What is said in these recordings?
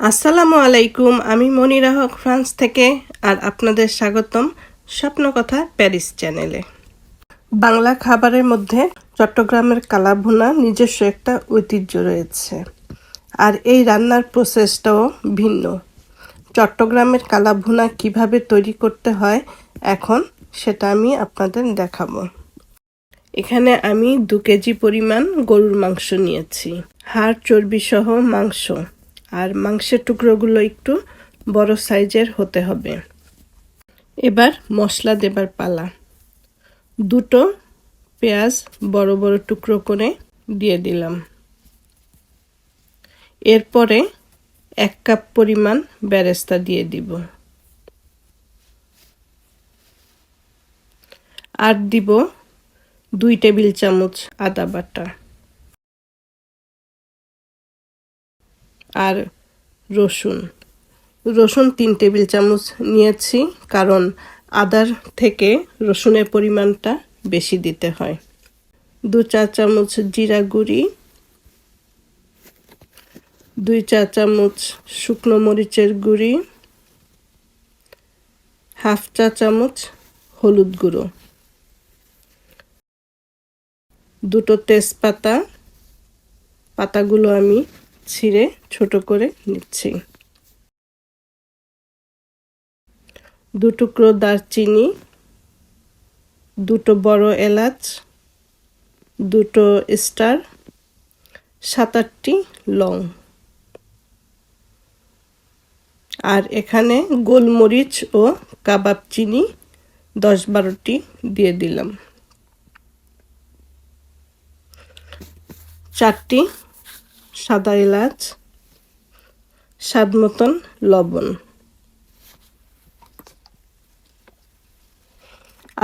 আসসালামু আলাইকুম, আমি মনিরা হক ফ্রান্স থেকে, আর আপনাদের স্বাগতম স্বপ্নকথা প্যারিস চ্যানেলে। বাংলা খাবারের মধ্যে চট্টগ্রামের কালা ভুনা নিজস্ব একটা ঐতিহ্য রয়েছে, আর এই রান্নার প্রসেসটাও ভিন্ন। চট্টগ্রামের কালা ভুনা কীভাবে তৈরি করতে হয় এখন সেটা আমি আপনাদের দেখাবো। এখানে আমি 2 কেজি পরিমাণ গরুর মাংস নিয়েছি, হাড় চর্বি সহ মাংস, আর মাংসের টুকরোগুলো একটু বড় সাইজের হতে হবে। এবার মশলা দেবার পালা। 2 পেঁয়াজ বড় বড় টুকরো করে দিয়ে দিলাম। এরপরে 1 কাপ পরিমাণ বেরেস্তা দিয়ে দিব, আর দিব 2 টেবিল চামচ আদা বাটা, আর রসুন 3 টেবিল চামচ নিয়েছি, কারণ আদার থেকে রসুনের পরিমাণটা বেশি দিতে হয়। 2 চা চামচ জিরা গুঁড়ি, 2 চা চামচ শুকনো মরিচের গুঁড়ি, 1/2 চা চামচ হলুদ গুঁড়ো, 2 তেজপাতা, পাতাগুলো আমি ছিঁড়ে ছোট করে নিচ্ছি, 2 টুকরো দারচিনি, 2 বড় এলাচ, 2 স্টার, 7-8টি লং, আর এখানে গোলমরিচ ও কাবাব চিনি 10-12টি দিয়ে দিলাম, 4টি সাদা এলাচ, স্বাদ মতন লবণ,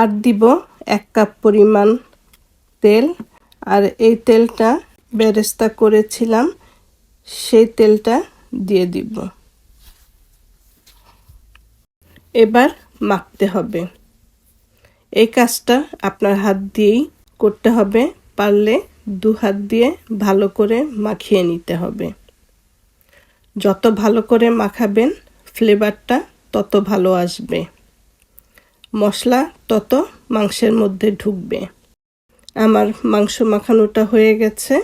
আর দিব 1 কাপ পরিমাণ তেল। আর এই তেলটা বেরেস্তা করেছিলাম সেই তেলটা দিয়ে দিব। এবার মাখতে হবে। এই কাজটা আপনার হাত দিয়েই করতে হবে, পারলে 2 হাত দিয়ে ভালো করে মাখিয়ে নিতে হবে। যত ভালো করে মাখাবেন ফ্লেভারটা তত ভালো আসবে, মশলা তত মাংসের মধ্যে ঢুকবে। আমার মাংস মাখানোটা হয়ে গেছে,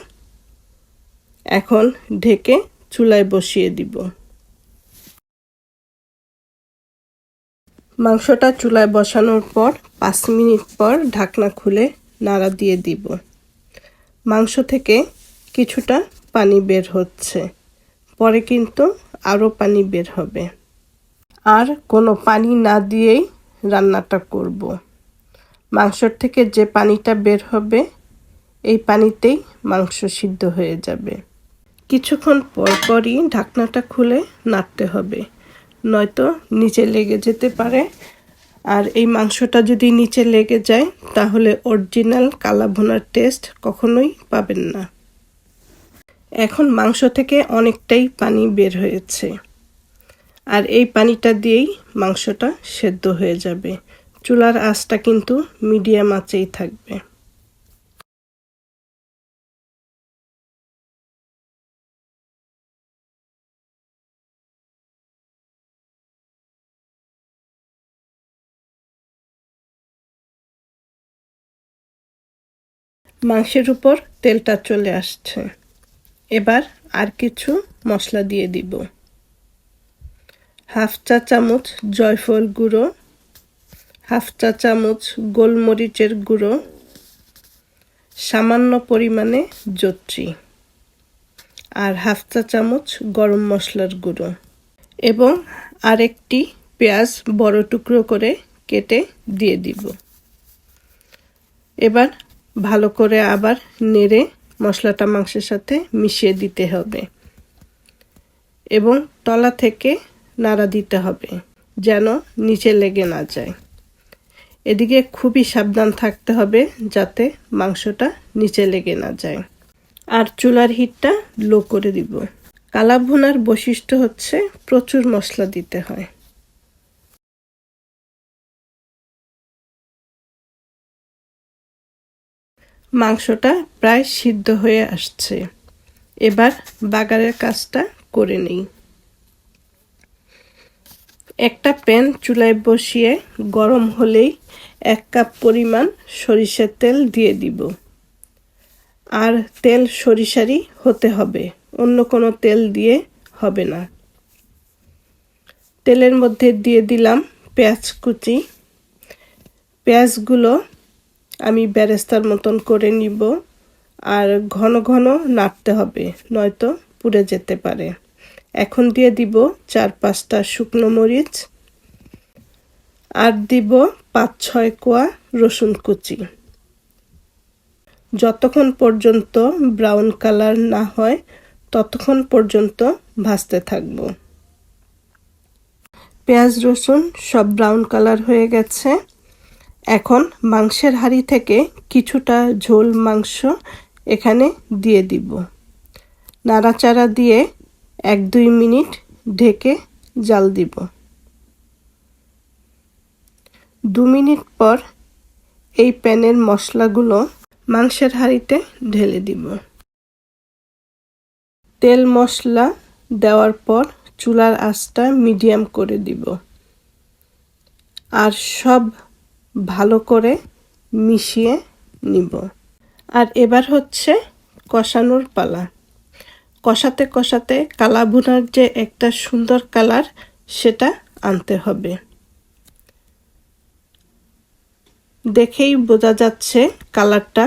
এখন ঢেকে চুলায় বসিয়ে দিব। মাংসটা চুলায় বসানোর পর 5 মিনিট পর ঢাকনা খুলে নাড়া দিয়ে দিব। মাংস থেকে কিছুটা পানি বের হচ্ছে, পরে কিন্তু আরও পানি বের হবে। আর কোনো পানি না দিয়েই রান্নাটা করব। মাংসর থেকে যে পানিটা বের হবে এই পানিতেই মাংস সিদ্ধ হয়ে যাবে। কিছুক্ষণ পরই ঢাকনাটা খুলে নাড়তে হবে, নয়তো নিচে লেগে যেতে পারে। আর এই মাংসটা যদি নিচে লেগে যায় তাহলে অরিজিনাল কালা ভুনার টেস্ট কখনোই পাবেন না। এখন মাংস থেকে অনেকটাই পানি বের হয়েছে, আর এই পানিটা দিয়েই মাংসটা সেদ্ধ হয়ে যাবে। চুলার আঁচটা কিন্তু মিডিয়াম আঁচেই থাকবে। মাংসের উপর তেলটা চলে আসছে, এবার আর কিছু মশলা দিয়ে দিব। 1/2 চা চামচ জয়ফল গুঁড়ো, 1/2 চা চামচ গোলমরিচের গুঁড়ো, সামান্য পরিমাণে জত্রি, আর 1/2 চা চামচ গরম মশলার গুঁড়ো, এবং আরেকটি পেঁয়াজ বড় টুকরো করে কেটে দিয়ে দিব। এবার ভালো করে আবার নেড়ে মশলাটা মাংসের সাথে মিশিয়ে দিতে হবে, এবং তলা থেকে নাড়া দিতে হবে যেন নিচে লেগে না যায়। এদিকে খুবই সাবধান থাকতে হবে যাতে মাংসটা নিচে লেগে না যায়। আর চুলার হিটটা লো করে দিব। কালা ভুনার বৈশিষ্ট্য হচ্ছে প্রচুর মশলা দিতে হয়। মাংসটা প্রায় সিদ্ধ হয়ে আসছে, এবার বাগারের কাজটা করে নেই। একটা প্যান চুলায় বসিয়ে গরম হলেই 1 কাপ পরিমাণ সরিষার তেল দিয়ে দিব। আর তেল সরিষারই হতে হবে, অন্য কোনো তেল দিয়ে হবে না। তেলের মধ্যে দিয়ে দিলাম পেঁয়াজ কুচি। পেঁয়াজগুলো আমি বেরেস্তার মতন করে নিব, আর ঘন ঘন নাড়তে হবে, নয়তো পুড়ে যেতে পারে। এখন দিয়ে দিব 4-5টা শুকনো মরিচ, আর দিব 5-6 কোয়া রসুন কুচি। যতক্ষণ পর্যন্ত ব্রাউন কালার না হয় ততক্ষণ পর্যন্ত ভাজতে থাকব। পেঁয়াজ রসুন সব ব্রাউন কালার হয়ে গেছে। এখন মাংসের হাঁড়ি থেকে কিছুটা ঝোল মাংস এখানে দিয়ে দিব। নাড়াচাড়া দিয়ে 1-2 মিনিট ঢেকে জাল দিব। 2 মিনিট পর এই প্যানের মশলাগুলো মাংসের হাঁড়িতে ঢেলে দিব। তেল মশলা দেওয়ার পর চুলার আঁচটা মিডিয়াম করে দিব, আর সব ভালো করে মিশিয়ে নিব। আর এবার হচ্ছে কষানোর পালা। কষাতে কষাতে কালা ভুনার যে একটা সুন্দর কালার, সেটা আনতে হবে। দেখেই বোঝা যাচ্ছে কালারটা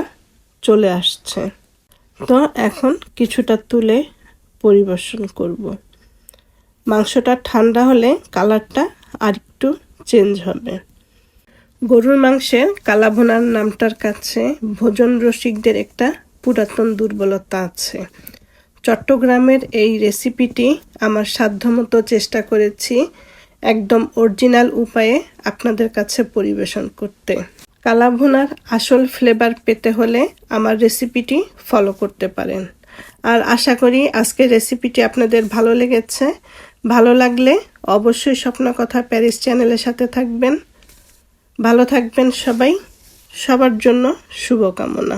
চলে আসছে। তো এখন কিছুটা তুলে পরিবেশন করব। মাংসটা ঠান্ডা হলে কালারটা আরেকটু চেঞ্জ হবে। গরুর মাংসের কালা ভুনার নামটার কাছে ভোজন রসিকদের একটা পুরাতন দুর্বলতা আছে। চট্টগ্রামের এই রেসিপিটি আমার সাধ্যমতো চেষ্টা করেছি একদম অরিজিনাল উপায়ে আপনাদের কাছে পরিবেশন করতে। কালা ভুনার আসল ফ্লেভার পেতে হলে আমার রেসিপিটি ফলো করতে পারেন। আর আশা করি আজকের রেসিপিটি আপনাদের ভালো লেগেছে। ভালো লাগলে অবশ্যই স্বপ্নকথা প্যারিস চ্যানেলের সাথে থাকবেন। ভালো থাকবেন সবাই। সবার জন্য শুভকামনা।